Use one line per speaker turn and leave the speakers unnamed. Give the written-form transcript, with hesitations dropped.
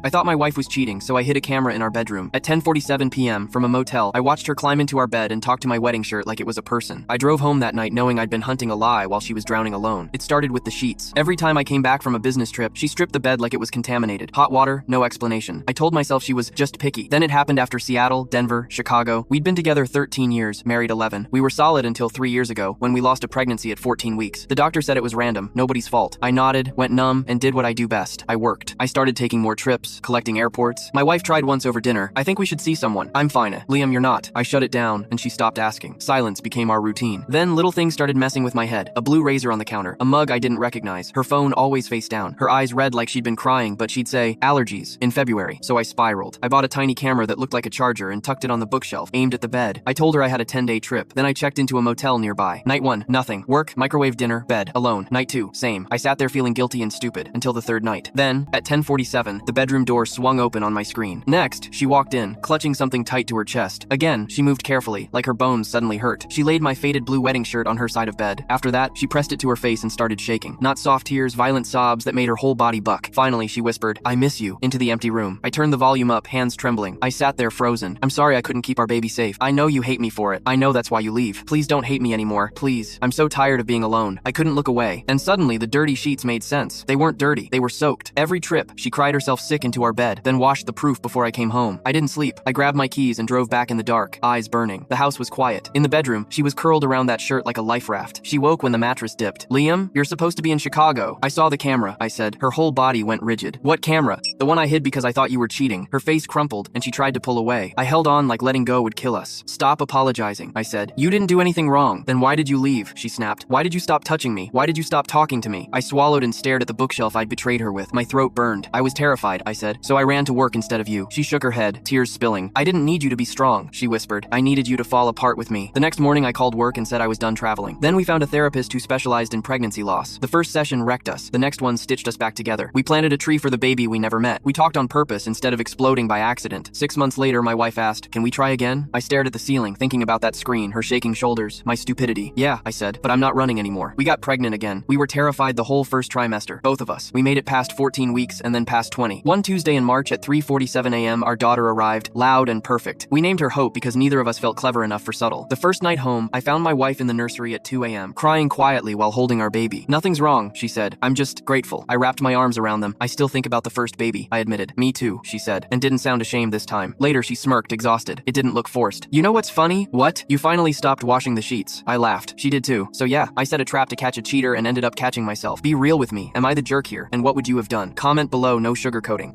I thought my wife was cheating, so I hid a camera in our bedroom. At 10:47 p.m. from a motel, I watched her climb into our bed and talk to my wedding shirt like it was a person. I drove home that night knowing I'd been hunting a lie while she was drowning alone. It started with the sheets. Every time I came back from a business trip, she stripped the bed like it was contaminated. Hot water, no explanation. I told myself she was just picky. Then it happened after Seattle, Denver, Chicago. We'd been together 13 years, married 11. We were solid until 3 years ago, when we lost a pregnancy at 14 weeks. The doctor said it was random, nobody's fault. I nodded, went numb, and did what I do best. I worked. I started taking more trips, collecting airports. My wife tried once over dinner. I think we should see someone. I'm fine. Liam, you're not. I shut it down, and she stopped asking. Silence became our routine. Then little things started messing with my head. A blue razor on the counter, a mug I didn't recognize, her phone always face down, her eyes red like she'd been crying, but she'd say, allergies, in February. So I spiraled. I bought a tiny camera that looked like a charger and tucked it on the bookshelf, aimed at the bed. I told her I had a 10-day trip. Then I checked into a motel nearby. Night 1, nothing. Work, microwave dinner, bed, alone. Night 2, same. I sat there feeling guilty and stupid until the third night. Then, at 10:47, the bedroom door swung open on my screen. Next, she walked in, clutching something tight to her chest. Again, she moved carefully, like her bones suddenly hurt. She laid my faded blue wedding shirt on her side of bed. After that, she pressed it to her face and started shaking. Not soft tears, violent sobs that made her whole body buck. Finally, she whispered, "I miss you," into the empty room. I turned the volume up, hands trembling. I sat there frozen. "I'm sorry I couldn't keep our baby safe. I know you hate me for it. I know that's why you leave. Please don't hate me anymore. Please. I'm so tired of being alone." I couldn't look away. And suddenly, the dirty sheets made sense. They weren't dirty. They were soaked. Every trip, she cried herself sick into our bed, then washed the proof before I came home. I didn't sleep. I grabbed my keys and drove back in the dark, eyes burning. The house was quiet. In the bedroom, she was curled around that shirt like a life raft. She woke when the mattress dipped. "Liam, you're supposed to be in Chicago." "I saw the camera," I said. Her whole body went rigid. "What camera?" "The one I hid because I thought you were cheating." Her face crumpled, and she tried to pull away. I held on like letting go would kill us. "Stop apologizing," I said. "You didn't do anything wrong." "Then why did you leave?" she snapped. "Why did you stop touching me? Why did you stop talking to me?" I swallowed and stared at the bookshelf I'd betrayed her with. My throat burned. "I was terrified," I said, "so I ran to work instead of you." She shook her head, tears spilling. "I didn't need you to be strong," she whispered. "I needed you to fall apart with me." The next morning I called work and said I was done traveling. Then we found a therapist who specialized in pregnancy loss. The first session wrecked us. The next one stitched us back together. We planted a tree for the baby we never met. We talked on purpose instead of exploding by accident. 6 months later, my wife asked, "Can we try again?" I stared at the ceiling, thinking about that screen, her shaking shoulders, my stupidity. "Yeah," I said, "but I'm not running anymore." We got pregnant again. We were terrified the whole first trimester, both of us. We made it past 14 weeks and then past 20. One Tuesday in March at 3:47 a.m., our daughter arrived, loud and perfect. We named her Hope because neither of us felt clever enough for subtle. The first night home, I found my wife in the nursery at 2 a.m., crying quietly while holding our baby. "Nothing's wrong," she said. "I'm just grateful." I wrapped my arms around them. "I still think about the first baby," I admitted. "Me too," she said, and didn't sound ashamed this time. Later, she smirked, exhausted. It didn't look forced. "You know what's funny?" "What?" "You finally stopped washing the sheets." I laughed. She did too. "So yeah, I set a trap to catch a cheater and ended up catching myself. Be real with me. Am I the jerk here? And what would you have done?" Comment below, no sugarcoating.